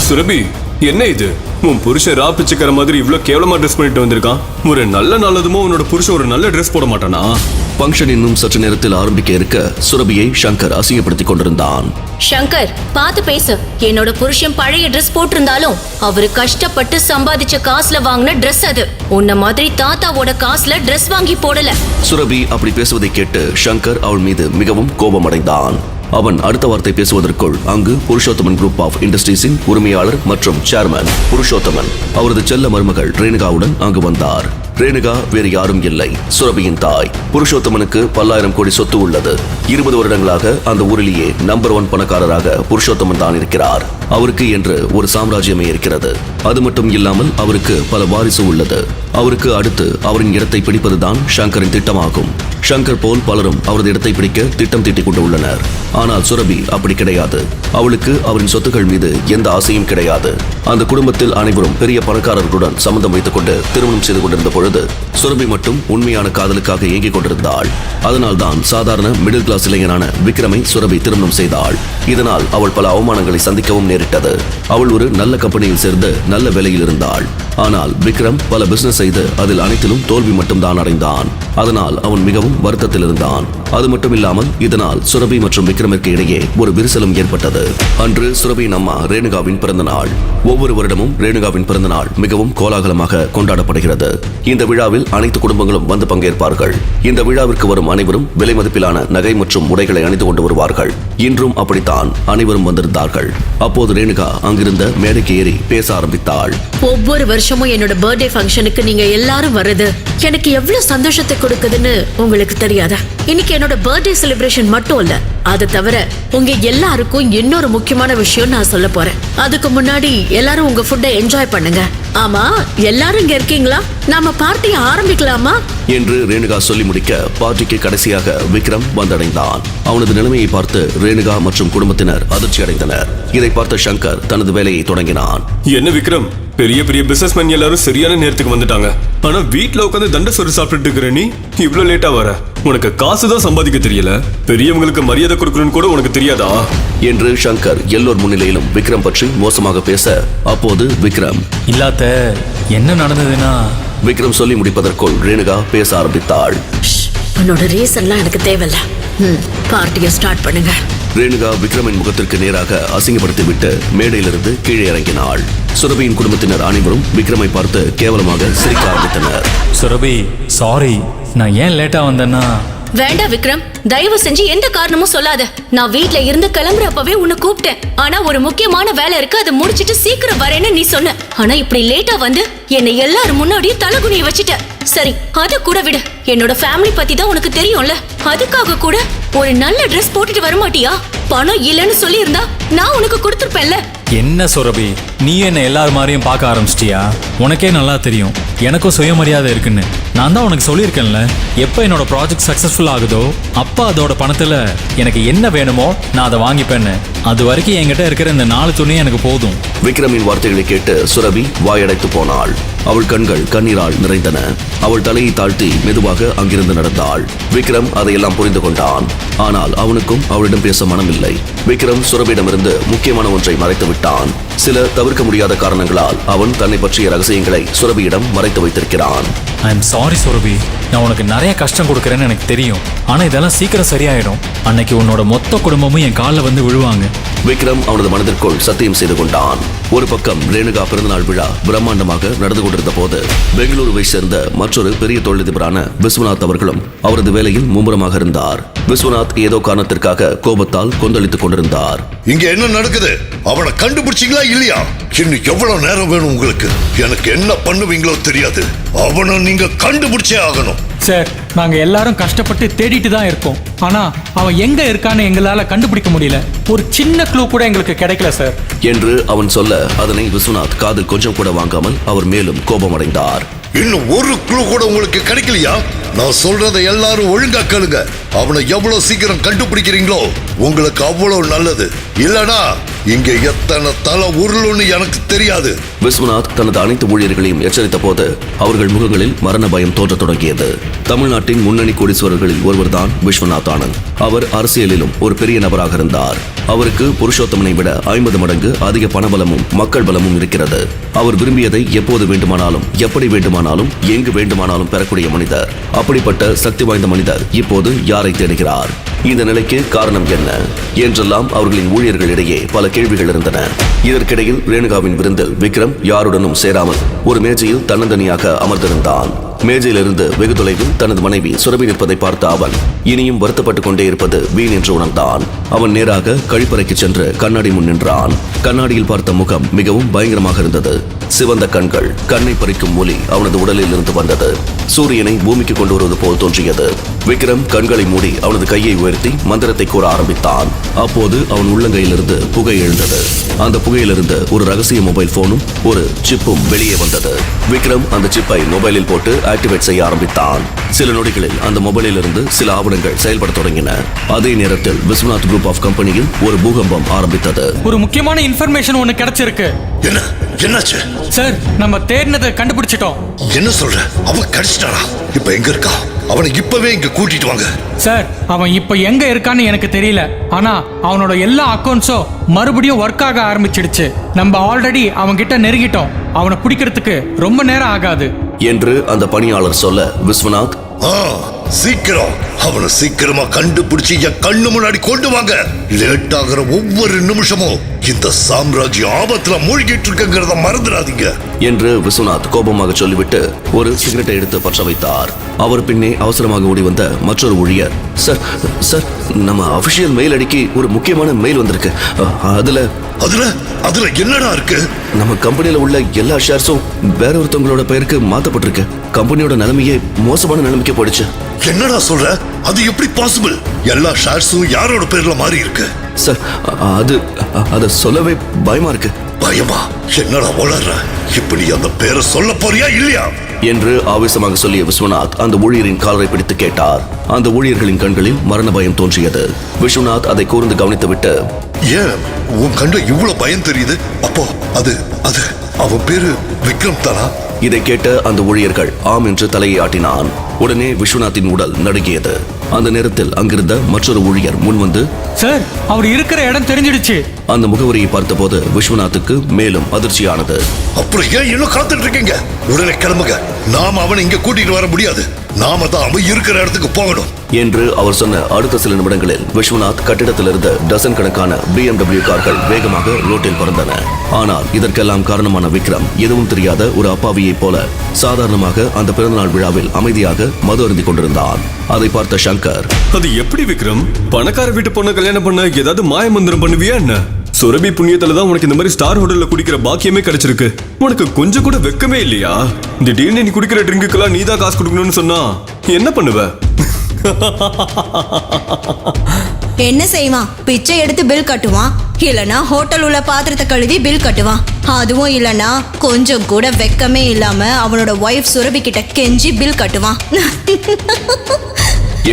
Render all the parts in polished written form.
சுரபி, என்ன இது? உன் புருஷன் ரா பிச்சைக்கிற மாதிரி இவ்வளவு கேவலமா ட்ரெஸ் பண்ணிட்டு வந்திருக்கான். ஒரு நல்ல நல்லதுமோ உன்னோட புருஷன் ஒரு நல்ல ட்ரெஸ் போட மாட்டானா? ஃபங்க்ஷன் இன்னும் சற்று நேரத்தில் ஆரம்பிக்க இருக்க சுரபியை சங்கர் அசிங்கப்படுத்திக் கொண்டிருந்தான். சங்கர், பார்த்து பேசு. என்னோட புருஷன் பழைய ட்ரெஸ் போட்டிருந்தாலும் அவரு கஷ்டப்பட்டு சம்பாதிச்ச காசுல வாங்கின ட்ரெஸ் அது. உன்ன மாதிரி தாத்தாவோட காசுல ட்ரெஸ் வாங்கி போடல. சுரபி அப்படி பேசுவதை கேட்டு சங்கர் அவள் மீது மிகவும் கோபமடைந்தான். அவன் அடுத்த வார்த்தை பேசுவதற்குள் அங்கு புருஷோத்தமன் குரூப் ஆஃப் இண்டஸ்ட்ரீஸின் உரிமையாளர் மற்றும் சேர்மன் புருஷோத்தமன் அவரது செல்ல மருமகள் ரேணுகாவுடன் அங்கு வந்தார். ரேணுகா வேறு யாரும் இல்லை, சுரபியின் தாய். புருஷோத்தமனுக்கு பல்லாயிரம் கோடி சொத்து உள்ளது. 20 வருடங்களாக அந்த ஊரிலேயே நம்பர் 1 பணக்காரராக புருஷோத்தமன் தான் இருக்கிறார். அவருக்கு என்று ஒரு சாம்ராஜ்யமே இருக்கிறது. அது மட்டும் இல்லாமல் அவருக்கு பல வாரிசு உள்ளது. அவருக்கு அடுத்து அவரின் இடத்தை பிடிப்பதுதான் சங்கரின் திட்டமாகும். சங்கர் போல் பலரும் அவரது இடத்தை பிடிக்க திட்டம் தீட்டிக் கொண்டு உள்ளனர். ஆனால் சுரபி அப்படி கிடையாது. அவளுக்கு அவரின் சொத்துக்கள் மீது எந்த ஆசையும் கிடையாது. அந்த குடும்பத்தில் அனைவரும் பெரிய பணக்காரர்களுடன் சம்பந்தம் வைத்துக் கொண்டு திருமணம் செய்து கொண்டிருந்த பொழுது சுரபி மட்டும் உண்மையான காதலுக்காக ஏங்கிக் கொண்டிருந்தாள். அதனால் தான் சாதாரண மிடில் கிளாஸ் இளைஞனான விக்ரமை சுரபி திருமணம் செய்தாள். இதனால் அவள் பல அவமானங்களை சந்திக்கவும் நேரிட்டது. அவள் ஒரு நல்ல கம்பெனியில் சேர்ந்து நல்ல வேலையில் இருந்தாள். ஆனால் விக்ரம் பல பிசினஸ் செய்து அதில் அனைத்திலும் தோல்வி மட்டும் தான் அடைந்தான். அதனால் அவன் மிகவும் வருத்தத்தில் இருந்தான். அது மட்டும் இல்லாமல் இதனால் சுரபி மற்றும் விக்ரமிற்கு இடையே ஒரு விரிசலும் ஏற்பட்டது. அன்று சுரபியின் அம்மா ரேணுகாவின் பிறந்த நாள். ஒவ்வொரு வருடமும் ரேணுகாவின் பிறந்த நாள் மிகவும் கோலாகலமாக கொண்டாடப்படுகிறது. இந்த விழாவில் அனைத்து குடும்பங்களும் வந்து பங்கேற்பார்கள். இந்த விழாவிற்கு வரும் அனைவரும் விலை மதிப்பிலான நகை மற்றும் உடைகளை அணிந்து கொண்டு வருவார்கள். இன்றும் அப்படித்தான் அனைவரும் வந்திருந்தார்கள். அப்போது ரேணுகா அங்கிருந்த மேடைக்கு ஏறி பேச ஆரம்பித்தாள். ஒவ்வொரு வருஷமும் என்னோட பர்த்டே ஃபங்க்ஷனுக்கு நீங்க எல்லாரும் வர்றது எனக்கு எவ்வளவு சந்தோஷத்தை கொடுக்குதுன்னு உங்களுக்கு தெரியாதா? இன்னைக்கு என்னோட பர்த்டே செலிப்ரேஷன் மட்டும் இல்ல, அதை தவிர உங்க எல்லாருக்கும் இன்னொரு முக்கியமான விஷயம் நான் சொல்ல போறேன். அதுக்கு முன்னாடி எல்லாரும் உங்க ஃபுட்டை என்ஜாய் பண்ணுங்க. ஆமா, எல்லாரும் இங்க இருக்கீங்களா? நாம பார்ட்டியை ஆரம்பிக்கலாமா என்று ரேணுகா சொல்லி முடிக்க பார்ட்டிக்கு கடைசியாக விக்ரம் வந்தடைந்தான். அவனது நிலைமையை பார்த்து ரேணுகா மற்றும் குடும்பத்தினர் அதிர்ச்சி அடைந்தனர். இதை பார்த்த சங்கர் தனது வேலையை தொடங்கினான். என்ன விக்ரம், பெரிய பெரிய பிசினஸ்மேன் எல்லாரும் சரியான நேரத்துக்கு வந்துட்டாங்க. ஆனா வீட்டுல உட்காந்து தண்ட சோறு சாப்பிட்டு இருக்கிற நீ இவ்வளவு லேட்டா வர. உனக்கு காசுதான் சம்பாதிக்க தெரியல, பெரியவங்களுக்கு மரியாதை கொடுக்கணும்னு கூட உனக்கு தெரியாதா? என்று சங்கர் எல்லோர் முன்னிலையிலும் விக்ரம் பற்றி மோசமாக பேச, அப்போது விக்ரம் இல்லாத என்ன நடந்ததுன்னா விக்ரம் சொல்லி முடிப்பதற்குள் ரேணுகா பேச ஆரம்பித்தாள். உன்னோட ரீசன்லாம் எனக்கு தேவையில்ல. பார்ட்டியை ஸ்டார்ட் பண்ணுங்க. ரேணுகா விக்ரமின் முகத்திற்கு நேராக அசிங்கப்படுத்திவிட்டு மேடையிலிருந்து கீழே இறங்கினாள். சுரபியின் குடும்பத்தினர் அனைவரும் விக்ரமை பார்த்து கேவலமாக சிரிக்க ஆரம்பித்தனர். சுரபி, சாரி, நான் ஏன் லேட்டா வந்தேன்னா. வேண்டாம் விக்ரம், தயவு செஞ்சு எந்த காரணமும் சொல்லாத. நான் வீட்ல இருந்து கிளம்புறப்பவே உன்னை கூப்பிட்டேன். ஆனா ஒரு முக்கியமான வேலை இருக்கு, அதை முடிச்சிட்டு சீக்கிரம் வரேன்னு நீ சொன்ன. ஆனா இப்படி லேட்டா வந்து என்னை எல்லாரும் முன்னாடியும் தலகுனிய வச்சுட்ட. சரி, அத கூட விடு. என்னோட ஃபேமிலி பத்தி தான் உனக்கு தெரியும்ல. அதுக்காக கூட ஒரு நல்ல ட்ரெஸ் போட்டுட்டு வரமாட்டியா? பணம் இல்லைன்னு சொல்லி இருந்தா நான் உனக்கு கொடுத்துருப்பேன்ல. என்ன சுரபி, நீ என்ன எல்லாரும் மாதிரியும் பார்க்க ஆரம்பிச்சிட்டியா? உனக்கே நல்லா தெரியும் எனக்கும் சுயமரியாதை இருக்குன்னு. நான் தான் உனக்கு சொல்லியிருக்கேன்ல, எப்போ என்னோட ப்ராஜெக்ட் சக்சஸ்ஃபுல் ஆகுதோ அப்பா அதோட பணத்துல எனக்கு என்ன வேணுமோ நான் அதை வாங்கிப்பேன்னு. அது வரைக்கும் என்கிட்ட இருக்கிற இந்த 4 துணி எனக்கு போதும். விக்ரமின் வார்த்தைகளை கேட்டு சுரபி வாயடைத்து போனாள். அவள் கண்கள் கண்ணீரால் நிறைந்தன. அவள் தலையை தாழ்த்தி மெதுவாக அங்கிருந்து நடந்தாள். விக்ரம் அதையெல்லாம் புரிந்து கொண்டான். ஆனால் அவனுக்கும் அவளிடம் பேச மனமில்லை. விக்ரம் சுரபியிடமிருந்து முக்கியமான ஒன்றை மறைத்து விட்டான். சில தவிர்க்க முடியாத காரணங்களால் அவன் தன்னை பற்றிய ரகசியங்களை சுரபியிடம் மறைத்து வைத்திருக்கிறான். ஐ எம் சாரி சுரபி, நான் உனக்கு நிறைய கஷ்டம் கொடுக்குறேன்னு எனக்கு தெரியும். ஆனா இதெல்லாம் சீக்கிரம் சரியாயிடும். அன்னைக்கு உன்னோட மொத்த குடும்பமும் என் காலில் வந்து விழுவாங்க. விக்ரம் அவனது மனதிற்குள் சத்தியம் செய்து கொண்டான். ஒரு பக்கம் ரேணுகா பிறந்தநாள் விழா பிரம்மாண்டமாக நடந்து கொண்டிருந்த போது பெங்களூருவை சேர்ந்த மற்றொரு பெரிய தொழிலதிபரான விஸ்வநாத் அவர்களும் அவரது வேலையில் மும்முரமாக இருந்தார். விஸ்வநாத் ஏதோ காரணத்திற்காக கோபத்தால் கொந்தளித்துக் கொண்டிருந்தார். இங்க என்ன நடக்குது? அவனை கண்டுபிடிச்சீங்களா இல்லையா? இன்னும் எவ்வளவு நேரம் வேணும் உங்களுக்கு? எனக்கு என்ன பண்ணுவீங்களோ தெரியாது. அவனை நீங்க கண்டுபிடிச்சே ஆகணும். சார், நாங்க எல்லாரும் கஷ்டப்பட்டு தேடிட்டு தான் இருக்கோம். ஆனா அவன் எங்க இருக்கான்னு எங்களால கண்டுபிடிக்க முடியல. ஒரு சின்ன க்ளூ கூட எங்களுக்கு கிடைக்கல சார் என்று அவன் சொல்ல, அதனை விஸ்வநாத் காதில் கொஞ்சம் கூட வாங்காமல் அவர் மேலும் கோபமடைந்தார். இன்னும் ஒரு க்ளூ கூட உங்களுக்கு கிடைக்கலையா? நான் சொல்றதை எல்லாரும் ஒழுங்கா கேளுங்க. அவனை எவ்வளவு சீக்கிரம் கண்டுபிடிக்கிறீங்களோ உங்களுக்கு அவ்வளவு நல்லது. இல்லனா இங்க எத்தனை தலை உருளுன்னு எனக்கு தெரியாது. விஸ்வநாத் தனது அனைத்து ஊழியர்களையும் எச்சரித்த போது அவர்கள் முகங்களில் மரண பயம் தோன்றத் தொடங்கியது. தமிழ்நாட்டின் முன்னணி கோடீஸ்வரர்களில் ஒருவர்தான் விஸ்வநாத் ஆனந்த். அவர் அரசியலிலும் ஒரு பெரிய நபராக இருந்தார். அவருக்கு புருஷோத்தமனை விட 50 மடங்கு அதிக பணபலமும் மக்கள் பலமும் இருக்கிறது. அவர் விரும்பியதை எப்போது வேண்டுமானாலும் எப்படி வேண்டுமானாலும் எங்கு வேண்டுமானாலும் பெறக்கூடிய மனிதர். அப்படிப்பட்ட சக்தி வாய்ந்த மனிதர் இப்போது யாரை தேடுகிறார்? இந்த நிலைக்கு காரணம் என்ன என்றெல்லாம் அவர்களின் ஊழியர்களிடையே பல கேள்விகள் இருந்தன. இதற்கிடையில் ரேணுகாவின் விருந்தில் விக்ரம் யாருடனும் சேராமல் ஒரு மேஜையில் தன்னந்தனியாக அமர்ந்திருந்தான். மேஜையிலிருந்து வெகு தொலைவில் தனது மனைவி சுரபி நிற்பதை பார்த்த அவன் இனியும் வருத்தப்பட்டுக் கொண்டே இருப்பது வீண் என்று உணர்ந்தான். அவன் நேராக கழிப்பறைக்கு சென்று கண்ணாடி முன் நின்றான். கண்ணாடியில் பார்த்த முகம் மிகவும் பயங்கரமாக இருந்தது. சிவந்த கண்கள், கண்ணை பறிக்கும் ஒலி அவனது உடலில் இருந்து வந்தது. சூரியனை பூமிக்கு கொண்டு வருவது போல் தோன்றியது. விக்ரம் கண்களை மூடி அவனது கையை உயர்த்தி மந்திரத்தை கூற ஆரம்பித்தான். அப்போது அவன் உள்ளங்கையிலிருந்து புகை எழுந்தது. அந்த புகையிலிருந்து ஒரு ரகசிய மொபைல் போனும் ஒரு சிப்பும் வெளியே வந்தது. விக்ரம் அந்த சிப்பை மொபைலில் போட்டு ஆக்டிவேட் செய்ய ஆரம்பித்தான். சில நொடிகளில் அந்த மொபைலில் இருந்து சில ஆவணங்கள் செயல்பட தொடங்கின. அதே நேரத்தில் விஸ்வநாத் குரூப் ஆஃப் கம்பெனியில் ஒரு பூகம்பம் ஆரம்பித்தது. ஒரு முக்கியமான இன்ஃபர்மேஷன் ஒன்னு கிடைச்சிருக்கு. என்னாச்சு சார்? நம்ம தேடினதை கண்டுபிடிச்சிட்டோம். என்ன சொல்ற? அவன் கிடைச்சிட்டானா? இப்ப எங்க இருக்கா? அவனை இப்பவே இங்க கூட்டிட்டு வாங்க. சார், அவன் இப்ப எங்க இருக்கான்னு எனக்கு தெரியல. ஆனா அவனோட எல்லா அக்கௌண்ட்ஸும் மறுபடியும் ஒர்க் ஆக ஆரம்பிச்சிடுச்சு. நம்ம ஆல்ரெடி அவன் கிட்ட நெருங்கிட்டோம். அவனை பிடிக்கிறதுக்கு ரொம்ப நேரம் ஆகாது என்று அந்த பணியாளர் சொல்ல விஸ்வநாத், சீக்கிரம் அவனை சீக்கிரமா கண்டுபிடிச்சு என் கண்ணு முன்னாடி கொண்டு வாங்க. லேட் ஆகிற ஒவ்வொரு நிமிஷமும் இந்த சாம்ராஜ்யம் ஆபத்துல மூழ்கிட்டு இருக்குங்கிறத மறந்துடாதீங்க என்று விஸ்வநாத் கோபமாக சொல்லிவிட்டு ஒரு சிகரெட்டை எடுத்து பற்ற வைத்தார். அவர் பின்னே அவசரமாக ஓடி வந்த மற்றொரு ஊழியர், சார் சார், நம்ம அபிஷியல் மெயில் அடிக்கி ஒரு முக்கியமான மெயில் வந்திருக்கு. அதுல என்னடா இருக்கு? நம்ம கம்பெனியில உள்ள எல்லா ஷேர்ஸும் வேற ஒருத்தவங்களோட பெயருக்கு மாத்தப்பட்டிருக்கு. கம்பெனியோட நிலைமையே மோசமான நிலைமைக்கு போயிடுச்சு. என்னடா சொல்ற? அது எப்படி பாசிபிள்? எல்லா ஷேர்ஸும் யாரோட பேர்ல மாறி இருக்கு? சார், அது சொல்லவே பயமா இருக்கு. பயமா? என்னடா வளர்ற? இப்படி அந்த பேரை சொல்ல போறியா இல்லையா என்று ஆவேசமாக சொல்லிய விஸ்வநாத் அந்த ஊழியரின் காலரை பிடித்து கேட்டார். அந்த ஊழியர்களின் கண்களில் மரண பயம் தோன்றியது. விஸ்வநாத் அதை கூர்ந்து கவனித்துவிட்டு, ஏன் உன் கண்ட இவ்வளவு பயம் தெரியுது? அப்போ அது அவன் பேரு விக்ரம் தானா? இதை கேட்ட அந்த ஊழியர்கள் ஆம் என்று தலையை ஆட்டினான். உடனே விஸ்வநாத்தின் உடல் நடுங்கியது. அந்த நேரத்தில் அங்கிருந்த மற்றொரு ஊழியர் முன்வந்து, சார், அவர் இருக்கிற இடம் தெரிஞ்சிடுச்சு. அந்த முகவரியை பார்த்தபோது விஸ்வநாத்துக்கு மேலும் அதிர்ச்சியானது. அப்புறம் ஏன் இன்னும் காத்துட்டு இருக்கீங்க? உடனே கிளம்புங்க. நாம அவனை இங்க கூட்டிட்டு வர முடியாது. நாம தான் அவன் இருக்கிற இடத்துக்கு போகணும் என்று அவர் சொன்ன அடுத்த சில நிமிடங்களில் விஸ்வநாத் கட்டிடத்திலிருந்து டசன் கணக்கான BMW கார்கள் வேகமாக ரோட்டில் பறந்தன. ஆனால் இதற்கெல்லாம் காரணமான விக்ரம் எதுவும் தெரியாத ஒரு அப்பாவியைப் போல சாதாரணமாக அந்த பிறந்தநாள் விழாவில் அமைதியாக மது அருந்திக் கொண்டிருந்தான். அதை பார்த்த சங்கர், அது எப்படி விக்ரம்? பணக்கார வீட்டு பொண்ணை கல்யாணம் பண்ண ஏதாவது மாய மந்திரம் பண்ணுவியா என்ன? சுரபி புண்ணியத்துல தான் உனக்கு இந்த மாதிரி ஸ்டார் ஹோட்டல்ல குடிக்கிற பாக்கியமே கிடைச்சிருக்கு. உனக்கு கொஞ்சம் கூட வெக்கமே இல்லையா? திடீர்னு நீ குடிக்கிற ட்ரிங்குக்கெல்லாம் நீ தான் காசு கொடுக்கணும்னு சொன்னா என்ன பண்ணுவ? என்ன செய்வான்? பிச்சை எடுத்து பில் கட்டுவான், இல்லனா ஹோட்டல் உள்ள பாத்திரத்தை கழுவி பில் கட்டுவான். அதுவும் இல்லனா கொஞ்சம் கூட வெக்கமே இல்லாம அவனோட ஒய்ஃப் சுரபி கிட்ட கெஞ்சி பில் கட்டுவான்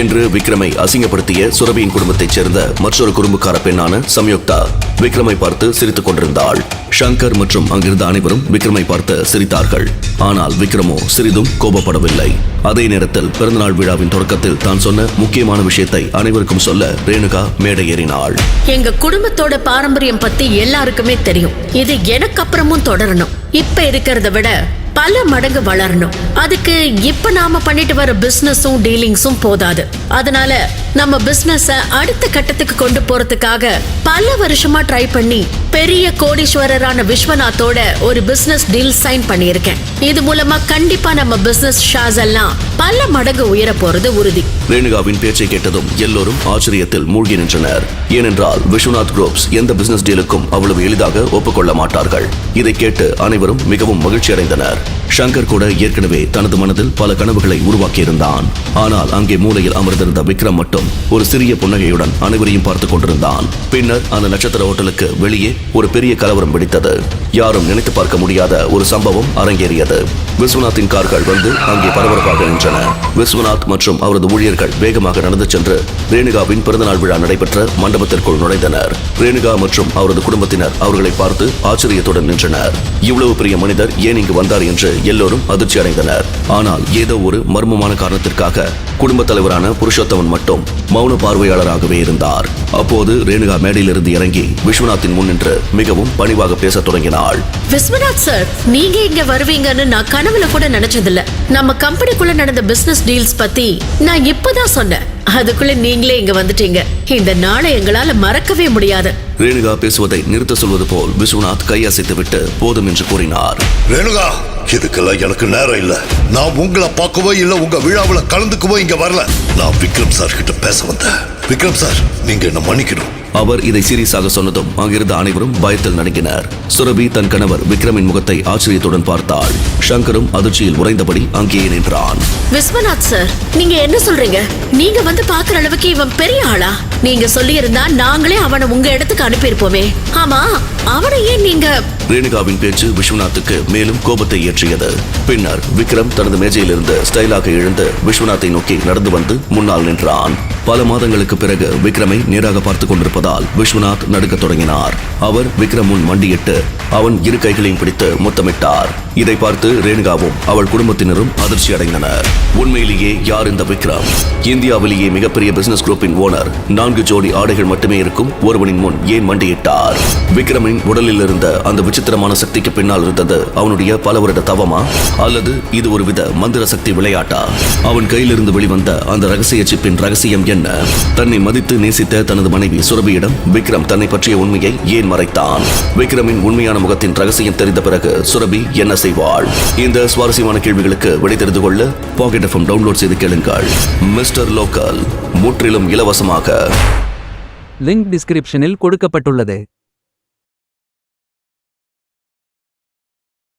என்று விக்ரமை அசிங்கப்படுத்திய சுரபியின் குடும்பத்தைச் சேர்ந்த மற்றொரு குறும்புக்கார பெண்ணான சம்யுக்தா விக்ரமை பார்த்து சிரித்துக் கொண்டிருந்தாள். சங்கர் மற்றும் அங்கிருந்த அனைவரும் விக்ரமை பார்த்து சிரித்தார்கள். ஆனால் விக்ரமோ சிறிதும் கோபப்படவில்லை. அதே நேரத்தில் பிறந்தநாள் விழாவின் தொடக்கத்தில் தான் சொன்ன முக்கியமான விஷயத்தை அனைவருக்கும் சொல்ல ரேணுகா மேடை ஏறினாள். எங்க குடும்பத்தோட பாரம்பரியம் பத்தி எல்லாருக்குமே தெரியும். இது எனக்கு அப்புறமும் தொடரணும். இப்ப இருக்கிறத விட பல மடங்கு வளரணும். அதுக்கு இப்ப நாம பண்ணிட்டு வர பிசினஸும் டீலிங்ஸும் போதாது. அதனால நம்ம பிசினஸ அடுத்த கட்டத்துக்கு கொண்டு போறதுக்காக பல வருஷமா ட்ரை பண்ணி பெரிய கோடீஸ்வரரான விஸ்வநாத்தோட ஒரு பிசினஸ் டீல் சைன் பண்ணியிருக்கேன். இது மூலமா கண்டிப்பா நம்ம பிசினஸ் ஷேர்ஸ் எல்லாம் பல மடங்கு உயர போறது உறுதி. ரேணுகாவின் பேச்சை கேட்டதும் எல்லோரும் ஆச்சரியத்தில் மூழ்கி நின்றனர். ஏனென்றால் விஸ்வநாத் குரூப்ஸ் எந்த பிசினஸ் டீலுக்கும் அவ்வளவு எளிதாக ஒப்புக்கொள்ள மாட்டார்கள். இதை கேட்டு அனைவரும் மிகவும் மகிழ்ச்சி அடைந்தனர். சங்கர் கூட ஏற்கனவே தனது மனதில் பல கனவுகளை உருவாக்கியிருந்தான். ஆனால் அங்கே மூலையில் அமர்ந்திருந்த விக்ரம் மட்டும் ஒரு சிறிய புன்னகையுடன் அனைவரையும் பார்த்துக் கொண்டிருந்தான். பின்னர் அந்த நட்சத்திர ஹோட்டலுக்கு வெளியே ஒரு பெரிய கலவரம் வெடித்தது. யாரும் நினைத்து பார்க்க முடியாத ஒரு சம்பவம் அரங்கேறியது. விஸ்வநாத்தின் கார்கள் வந்து அங்கே பரபரப்பாக நின்றன. விஸ்வநாத் மற்றும் அவரது ஊழியர்கள் அவர்கள் வேகமாக நடந்து சென்று ரேணுகாவின் பிறந்தநாள் விழா நடைபெற்ற மண்டபத்திற்குள் நுழைந்தனர். ரேணுகா மற்றும் அவரது குடும்பத்தினர் அவர்களை பார்த்து ஆச்சரியத்துடன் நின்றனர். இவ்வளவு பெரிய மனிதர் ஏன் இங்கு வந்தார் என்று எல்லோரும் அதிர்ச்சி அடைந்தனர். ஆனால் ஏதோ ஒரு மர்மமான காரணத்திற்காக குடும்ப தலைவரான புருஷோத்தமன் மட்டும் மௌன பார்வையாளராகவே இருந்தார். அப்போது ரேணுகா மேடையிலிருந்து இறங்கி விஸ்வநாத்தின் முன் நின்று மிகவும் பணிவாக பேசத் தொடங்கினாள். விஸ்வநாத் சார், நீங்க இங்க வருவீங்கன்னு நான் கனவுல கூட நினைச்சதில்ல. நம்ம கம்பெனிக்குள்ள நடந்த பிசினஸ் டீல்ஸ் பத்தி நான் இப்பதான் சொன்னேன். அதுக்குள்ள நீங்களே இங்க வந்துட்டீங்க. இந்த நாளை எங்களால மறக்கவே முடியாது. ரேணுகா பேசுவதை நிறுத்த சொல்வது போல் விஸ்வநாத் கையசைத்து விட்டு போதும் என்று கூறினார். ரேணுகா, இதுக்கெல்லாம் எனக்கு நேரம் இல்ல. நான் உங்களை பார்க்கவோ இல்ல உங்க விழாவில் கலந்துக்கவோ இங்க வரல. நான் விக்ரம் சார் கிட்ட பேச வந்தேன். விக்ரம் சார், நீங்க என்ன மன்னிக்கணும். அவர் இதை சீரியஸாக சொன்னதும் அங்கிருந்த அனைவரும் பயத்தில் நடுங்கினர். சுரபி தன் கணவர் விக்ரமின் முகத்தை ஆச்சரியத்துடன் பார்த்தாள். சங்கரும் அதிர்ச்சியில் உறைந்தபடி அங்கேயே நின்றான். விஸ்வநாத் சார், நீங்க என்ன சொல்றீங்க? நீங்க வந்து பாக்குற அளவுக்கு இவன் பெரிய ஆளா? நீங்க சொல்லி இருந்தா நாங்களே அவனை உங்க இடத்துக்கு அனுப்பியிருப்போமே. ஆமா, அவனை ஏன் நீங்க? ரேணுகாவின் பேச்சு விஸ்வநாத்துக்கு மேலும் கோபத்தை ஏற்றியது. பின்னர் விக்ரம் தனது மேஜையிலிருந்து ஸ்டைலாக எழுந்து விஸ்வநாத்தை நோக்கி நடந்து வந்து முன்னால் நின்றான். பல மாதங்களுக்கு பிறகு விக்ரமை நேராக பார்த்துக் கொண்டிருப்பதால் விஸ்வநாத் நடுக்கத் தொடங்கினார். அவர் விக்ரம் முன் மண்டியிட்டு அவன் இரு கைகளையும் பிடித்து முத்தமிட்டார். இதை பார்த்து ரேணுகாவும் அவள் குடும்பத்தினரும் அதிர்ச்சி அடைந்தனர். உண்மையிலேயே யார் இந்த விக்ரம்? இந்தியாவிலேயே மிகப்பெரிய பிசினஸ் குரூப்பின் ஓனர் 4 ஜோடி ஆடைகள் மட்டுமே இருக்கும் ஒருவனின் முன் ஏன் மண்டியிட்டார்? விக்ரமின் உடலில் இருந்த அந்த விசித்திரமான சக்திக்கு பின்னால் இருந்தது அவனுடைய பல வருட தவமா, அல்லது இது ஒருவித மந்திர சக்தி விளையாட்டா? அவன் கையிலிருந்து வெளிவந்த அந்த ரகசிய சிப்பின் ரகசியம் என்ன? தன்னை மதித்து நேசித்த தனது மனைவி சுரபியிடம் விக்ரம் தன்னை பற்றிய உண்மையை ஏன் மறைத்தான்? விக்ரமின் உண்மையான முகத்தின் ரகசியம் தெரிந்த பிறகு சுரபி என்ன செய்வாள்? இந்த சுவாரஸ்யமான கேள்விகளுக்கு விடை தெரிந்து கொள்ள பாக்கெட் எஃப்எம் டவுன்லோட் செய்து கேளுங்கள். மிஸ்டர் லோக்கல் முற்றிலும் இலவசமாக. லிங்க் டிஸ்கிரிப்ஷனில் கொடுக்கப்பட்டுள்ளது.